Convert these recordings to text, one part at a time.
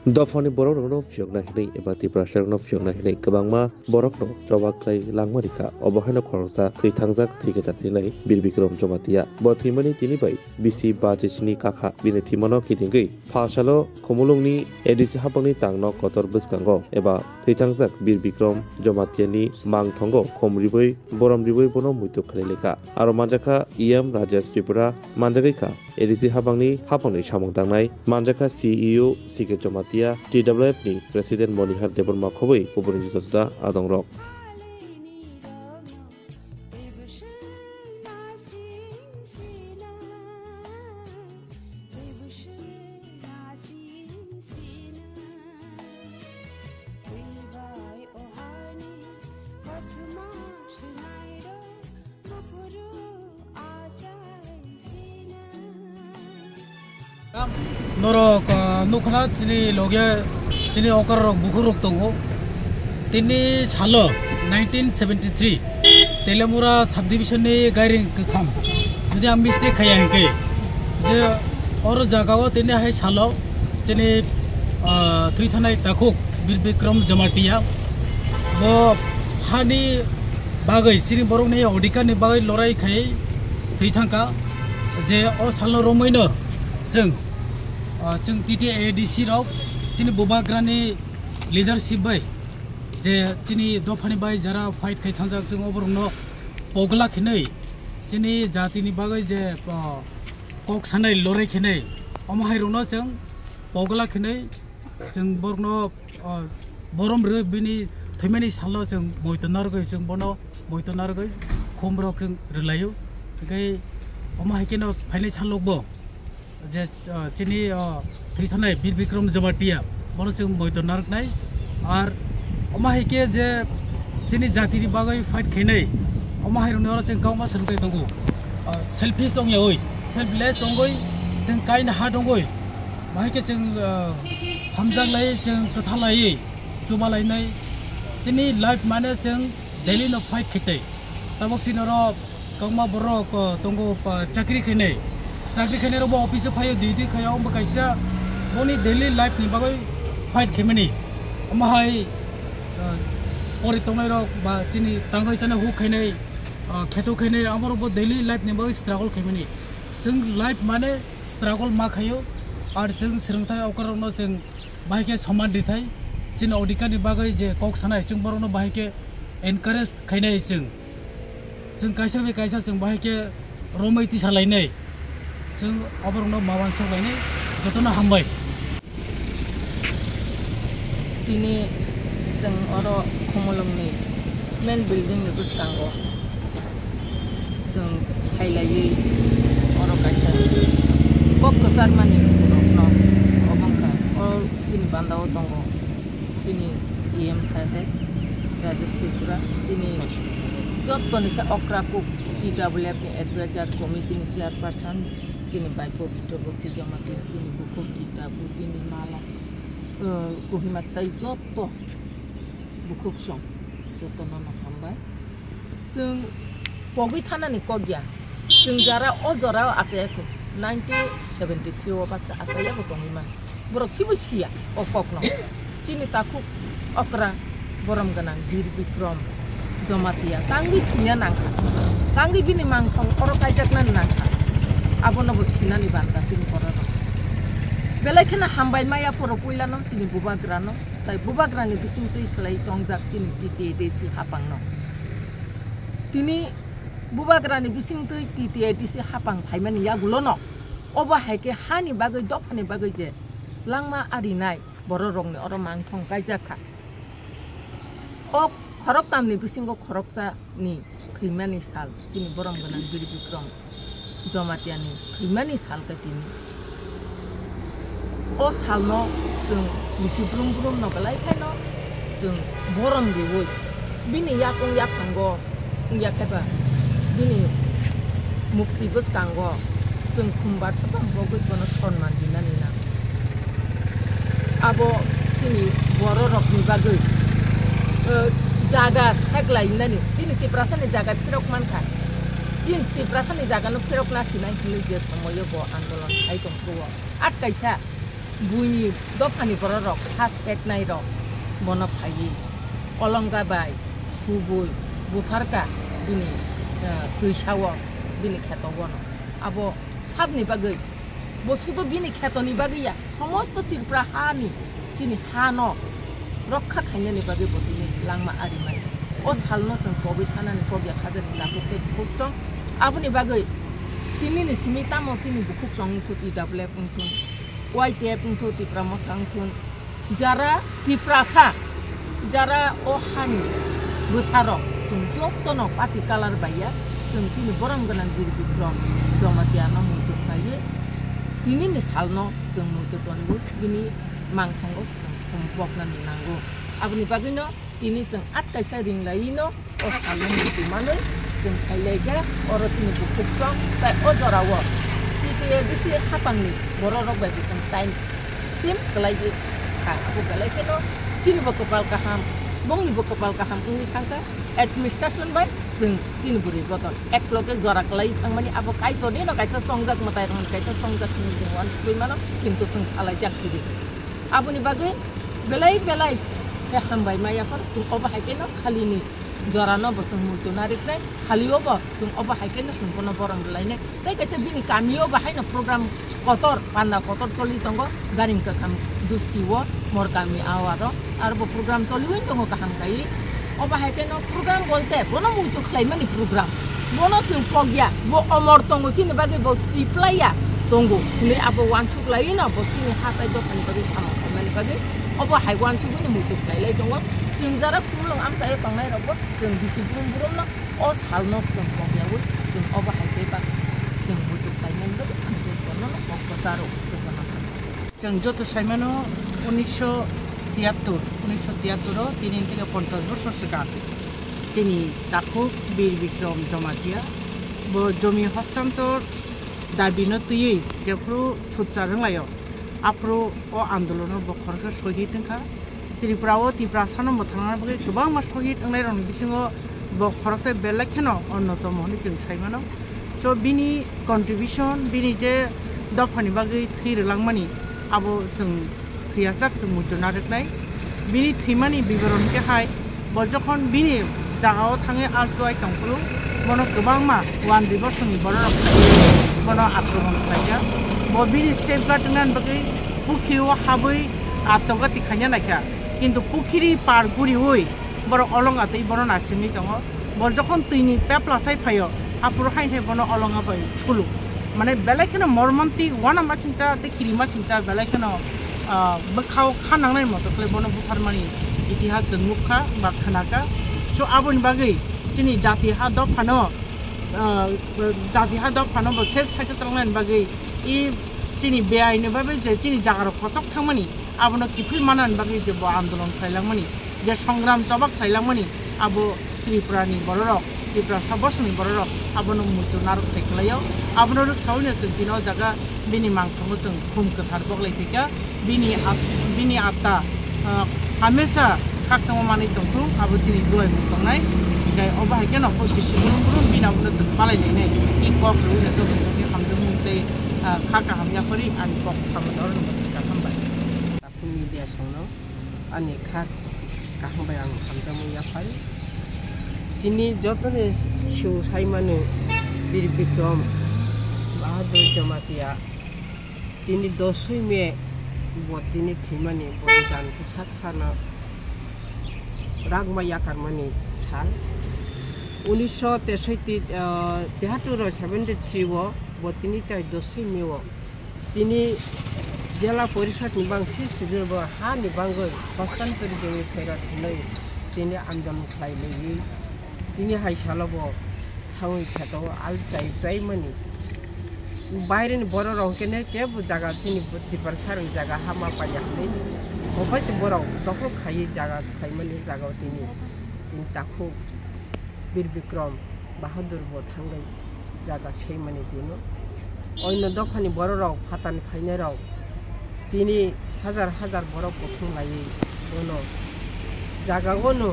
Dofani borok no fiok na hinai eba TIPRA no fiok na hinai kabangma borok no jawab klai langmarika obohaino khoroksa thwithangjak thwiketatinai Bikram Jamatia bo Thwimani tini bai bisi bajisni kakha bini thimano kitingui phasalo Khumulwngni ADC Hapangni tangno kotor bwskango eba thwithangjak Bikram Jamatia ni mangthongo khomribui boromribui bono muitu khaleleka aro manjaka Rajesh TTAADC manjagaika ADC Hapangni samung tangnai manjaka CEO Sike Jamatia TWF ni President Monihar Deborma khobui kubuni jota adongrok Norok nukna chini logia chini okar bukuruk tongo tini salo 1973 Telemura subdivision ni gairing kham jadi am mistake khaya hanke je और जगह तेने है सालो चने Thuy थानाय Takuk Bikram Jamatia वो हानि बागै सिनि बरं ने अडिका नि बागै लराय खाय थुई थांका जे ओ सालो रोमैनो जों TTAADC राव चीनी बुबाग्रानी लीडरशिप बाय जे चीनी दफानी बाय जरा फाइट खाय थांजाक जों अबरनो पगला खिनै चीनी जातिनि बागै जे कक सानाय लराय खिनै अमहायरनो जों पगला खिनै जों बरनो बरम रे बिनि थैमानि सालो जों मोयतनारगै जों बनो मोयतनारगै खमरक जों रिलायो गै अमहायकेनो फाइनाय सालोबो जे चीनी थैथानाय Bikram Jamatia बनो जों मोयतनारगनाय आर अमहायके जे चीनी जातिनि बागै फाइट खैनाय अमहायरनो जों गावमा सानकै दंगो सेल्फिश अंगै सेल्फलेस अंगै जों काइन हा दंगै बाहायके जों हामजांलाय जों कथालायै जुमालायनाय चीनी लाइफ माने जों डेली न फाइट खैतै तबक चीनरो गावमा बरक दंगो चाकरी खैनाय साख्रि खायनायावबो अफिस फायो डिउटि खायाव बकायसा बनि डेली लाइफ नि बागै फाइट खेमनि अमहाय ओरै तंनाय रक बा चिनि तांगै जाने हु खायनाय खेतो खायनाय आमरबो डेली लाइफ नि बागै स्ट्रागल खेमनि जों लाइफ माने स्ट्रागल मा खायो आरो जों सोलोंथाय अकरनो जों बाहायके समान दिथाय सिन अडिकानि बागै जे कक सानाय जों बरनो बाहायके एनकारेज खायनाय जों कायसा बे कायसा जों बाहायके रमैति सालायनाय जों अबरनो मावान सगायनाय जतनो हामबाय दिनै जों अरो खमलंनि मेन बिल्डिं नि बुसकांगो जों हायलायै अरो कायसा कक कसारमानि रखनो अबंका और चिनि बान्दाव दंगो चिनि साहेब राजेश TTAADC चिनि जतनि से अक्राकु TWF नि एडवाइजर कमिटि नि चेयरपर्सन चीनी बाइपो भितर बक्ति जमाती चीनी बुको किताब चीनी माला कुहिमात्ताय जत्तो बुकुक सं जत्तो नन हामबाय जों पगै थानानि कगिया जों जारा अजरा आसायाखौ 1973 ओ बाक्सा आसायाबो दंमोन बरक सिबुसिया अककनो चीनी ताकु अक्रा बरम गनां Bikram Jamatia तांगि थिया नांखा तांगि बिनि मांथं अरो कायजाकना नांखा abono bosinani banda chini korano belaikena hambai maya poro puilano chini bubagrano tai bubagrani bisingtui khlai songjak chini TTAADC Hapang no tini bubagrani bisingtui TTAADC Hapang thaimani yagulono oba haike hani bagai dopani bagai je langma arinai boro rongni oro mangthong kaijaka o khorok tamni bisingo khoroksa ni Thwimani sal chini borom ganang Bikram Jamatia ni Thwimani sal ka tini o salno जों misi brum no Palaikha no जों borom diwoi bini yakung yapanggo yakaba bini mukti buskango जों khumbar sabang bogoi kono sonman dinani na abo chini boro rokni bagoi jaga saklainani chini tiprasani jaga pirok manka चीन TIPRA नि जागानो फेरक नासिनाय हिल जे समयो बो आन्दोलन हाइदंखौ आट कायसा buini dopani borok ha set nai rok bono phayi olongga bai subui butharka bini tuisawo bini kheto bono abo sabni bagai bosudo bini khetoni bagaiya samosto TIPRA hani chini hano rokha khainani bagai botini langma arimai o salno sang covid thanani kobya khajani lapukte bukhsong abuni bagai tinini simita mo chini bukhsong thuti double pungtun YTF pungtu TIPRA Motha tun jara TIPRA sa jara o hani besaro jeng joktono pati kalar baya jeng chini borang ganan diri Bikram Jamatia no mutu kaye tini ni salno jeng mutu tongu gini mangthongo jeng kumpok nani nanggo abni bagino tini jeng at kaisa ring laino o salno mutu manoi jeng kailega oro chini bukhsong tai o jorawo TTAADC Hapang ni borok bai jeng tain sim kelai ka aku kelai keno chini bokopal kaham bong ni bokopal kaham uni khangka administration bai jeng chini buri botol ek loke jora kelai thangmani abo kai to ni no kaisa songjak matai ron kaisa songjak ni jeng wan Thwimani kintu seng salai jak kiri abuni bagai belai he hambai maya par jeng oba hakeno khali ni jora no bosong mutu narik nai khali oba jeng oba hakeno jeng kono borang belai ne tai kaisa bini kamio bahai na program kotor panda kotor choli tongo garing ka kam dustiwo mor kami awaro arbo program choli win tongo kaham kai oba hakeno program bolte bono mutu khlai mani program bono sing pogya bo omor tongo chini bagi bo iplaya tongo ni abo wan chuk lai na bo chini hatai do pani bagi samo mani bagi oba hai wan chuk ni mutu khlai lai tongo jeng jara khumulwng am tai pangnai robot jeng bisi burum no o salno jeng pogya wi jeng oba hai pe ba jeng mutu khlai mani bagi anjur kono no pokotaro jeng joto saimano 1973 তিনি থেকে 50 বছর cigar যিনি দাখুক বীর বিক্রম জমাতিয়া জমি হস্তান্তর দাবি নতুই যেফ্রু suture রংলায় আফ্রু ও আন্দোলনের বখরকে শহীদ হংখা ত্রিপুরাও TIPRA সানম্ব থানার বাকি গোবাং মা শহীদ হংনাই রং বিসিङाव বখরকে বেলেখেনো অন্যতম হনি जों সাইমানো সো বিনি কন্ট্রিবিউশন বিনি যে দফানি বাকি থৈরলাংমানি আবো जों थैयाजाक जों मुद्दु नागिरनाय बिनि थैमानि बिबरन के हाय बजखन बिनि जागाव थाङै आलजय कांफुरु बनो गोबां मा वान दिबसनि बरक बनो आक्रमण खाया ब बिनि सेफगार्ड नान बगै पुखिव हाबै आतंगति खाया नाखा किन्तु पुखिरि पार गुरि ओइ बर अलंगातै बनो नासिमि दङ बजखन तैनि पेप्लासाय फायो आपुर हाइथे बनो अलंगा बाय सुलु माने बेलायखनो मर्मान्तिक वाना मासिनचा ते खिरिमा सिनचा बेलायखनो बखाव खानांनाय मतखले बनो बुथारमानि इतिहास जों मुखा बा खोनाका सो आबुनि बागै जोंनि जाति हा दफानो बो सेफ साइड थांनायनि बागै इ जोंनि बेआइनो बाबे जे जोंनि जागार खचक थांमानि आबुनो किफिल मानानि बागै जे आन्दोलन खालाममानि जे संग्राम चबा खालाममानि आबो त्रिपुरानि बररक TIPRA sabosni borok abono mutu narok thaiklayo abono ruk saune जों बिनो जागा बिनि मांथंगो जों खुम कथार बगलाय फैका बिनि आत्ता हमेशा खाकसंग मानि दंथु आबो दिनि दुय मुंनाय गाय अबाहायकेन अफ बिसि गुरुं बिनाबो जों बालायनाय इ कक रुने जों जों हामजों मुंते खाका हामयाखरि आनि कक सामदर नंगो खामबाय ताकु मिडिया संनो आनि खाक काहबाय आं हामजों मुयाफारि তিনি যতনে শিউ সাইমানো বীর বিক্রম বাহাদুর জমাতিয়া তিনি 10 মে তিনি থৈমানি বলিদান সাত সানা রাগমায়া কারমানি সাল 1973 ও তিনি তাই 10 মে তিনি জেলা পরিষদ নিবাংসি সিবির হা নিবাঙ্গই হস্তান্তরিত জমি ফেরত হলে তিনি আন্দোলন খাইলেই তিনি হাইসালব থাউই খেতাও আল চাই মানি বাইরেনি বড় রংকেনে কেবো জায়গা তিনি TIPRA সারং জায়গা হামা পাইয়াখলে অবশ্য বড় দখল খাই জায়গা খাইমানি জায়গাও তিনি তাকু বীর বিক্রম বাহাদুর বো থাঙ্গাই জায়গা সেইমানি দিনো অন্য দফানি বড় রাও ফাতান খাইনে রাও তিনি হাজার হাজার বড় পথং লাই বনো জায়গা গনো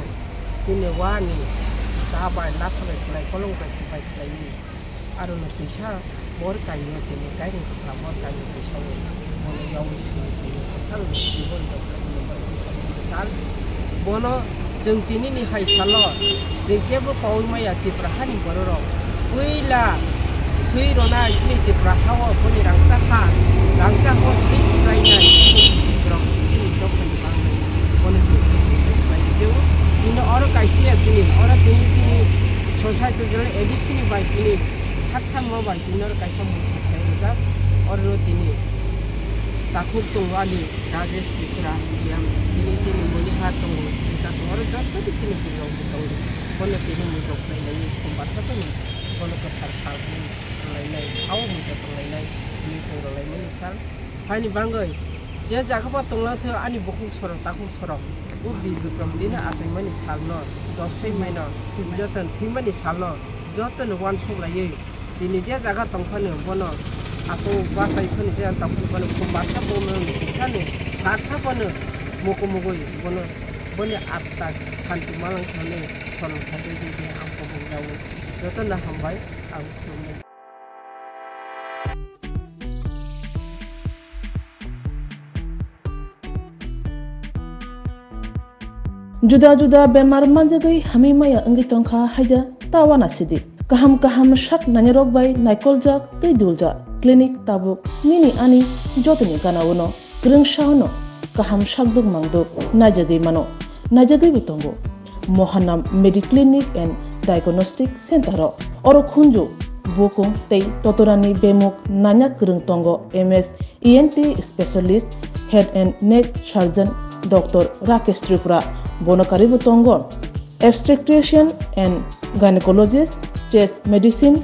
তিনি ওয়ানি दाबाय लाफाबाय थानाय कलंबाय थाबाय थानायनि आरो फैसा बर गायनो दिनै गायनो बर गायनो फैसा बनो याव सुनि sal jibon sal bono jeng tini ni hai salo jeng kebo paul maya TIPRA hani bororo uila thui rona ini TIPRA hawa poni rangca ha rangca ho thui tirai na Bikram ini dokter bang bono tu ini orang kaisia sini orang tini society jele edisi bai tini sathan mo bai tini orang kaisa mo thai orang tini takut tunggali Rajesh TIPRA yang ini melihat tunggu kita orang jatuh di sini di luar tunggu kono tini mudah lain kumpasa tu kono ketar salju lain awam mudah lain ini cengol lain misal hari ni banggai dia jaga apa tungla tu ani bukung sorong takut sorong ubi Bikram dina Thwimani Salno dosai mana jotan Thwimani Salno jotan wan sok lagi ini dia jaga tongkan bono aku bahasa itu ni dia tak pun kumbasa pun sana bahasa pun muku bono atas santu malang sana Swrangchati jadi aku menjauh jotan dah hambai aku juda bemar manjagai hami maya angi tongkha haida tawana sidi kaham shak nanyarok bai naikolja tei dulja clinic tabuk nini ani jotoni kanawono greng shauno kaham shakduk mangduk najagai bitongo mohanam mediclinic and diagnostic center oro khunju bokong tei totorani bemuk nanya greng tongo MS ENT specialist head and neck surgeon Dr. Rakesh TTAADC bonokari butongo obstetrician and gynecologist chest medicine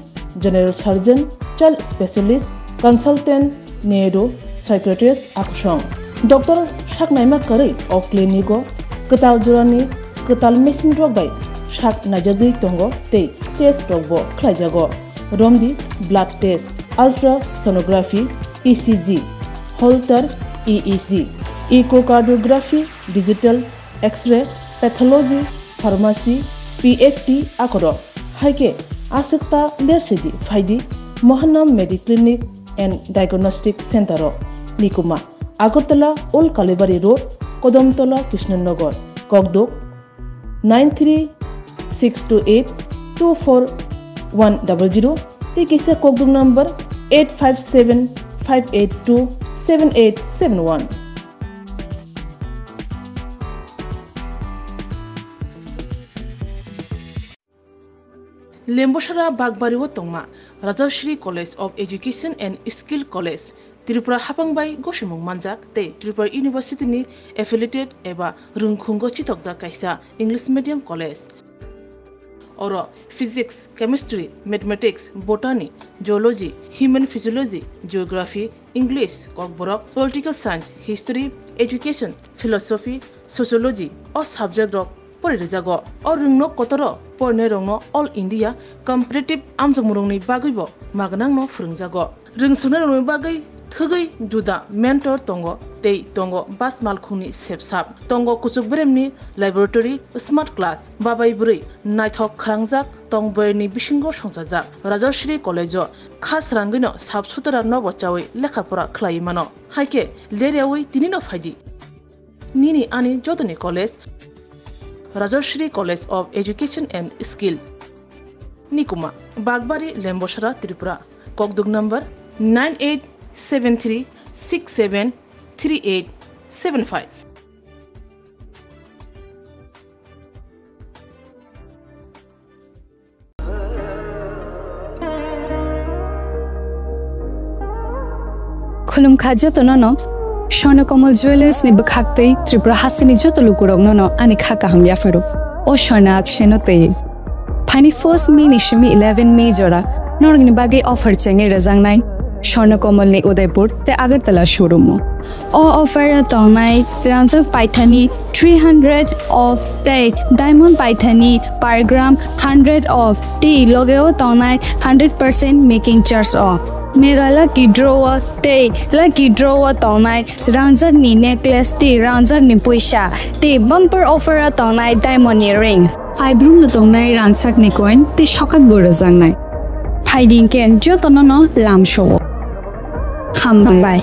general surgeon child specialist consultant neuro psychiatrist aksong Dr. Shak naima kari of clinico ketal jurani ketal machine drug by shak najagi tongo tei test rogbo khlaijago romdi blood test ultrasonography ECG Holter EEG echocardiography digital x-ray pathology pharmacy PFT akoro haike asikta lersidi faidi mohanam mediclinic and diagnostic center nikuma agartala old kalibari road kodamtola krishnanagar kogdok 9362824100 tikise kogdok number 8575827871 Lemboshara Bagbariwo Tongma Rajashri College of Education and Skill College Tripura Hapang bai Goshimung Manjak te Tripura University ni affiliated eba Rungkhungo Chitokja kaisa English medium college oro physics chemistry mathematics botany geology human physiology geography English kokborok political science history education philosophy sociology o subject rok porijago or rungno kotoro porne rongno all India competitive amjamurungni bagibo magnangno frungjago rungsuna rongni bagai thugai juda mentor tongo tei tongo bas malkhungni sepsap tongo kuchuk bremni laboratory smart class babai buri naithok khrangjak tongberni bisingo songjajak Rajashri College khas rangino sabsutara nobo chawi lekhapora khlai mano haike leriawi tinino faidi nini ani jotoni college Rajashri College of Education and Skill Nikuma Bagbari Lemboshara Tripura Kokduk number 9873673875 Khulum khaja tonono Swrngchati jewelers ni bakhakte Tripura hasini jotolukurok nono ani khaka hamya faru o Swarna aksheno te Pani first May ni shimi 11 May jora norgni bagi offer chenge rajangnai Swrngchati ni Udaipur te Agartala showroom o offer tongnai Firanza Paithani 300 of date diamond Paithani per gram 100 of tea logeo tongnai 100% making charge off Mega lucky drawer te lucky drawer tonai Swrangchati ni necklace te Swrangchati ni puisha te bumper offer tonai diamond earring Ibrum na tonai Swrangchati ni coin te shokat borajang nai Hiding ken jo tonono lam show Hambai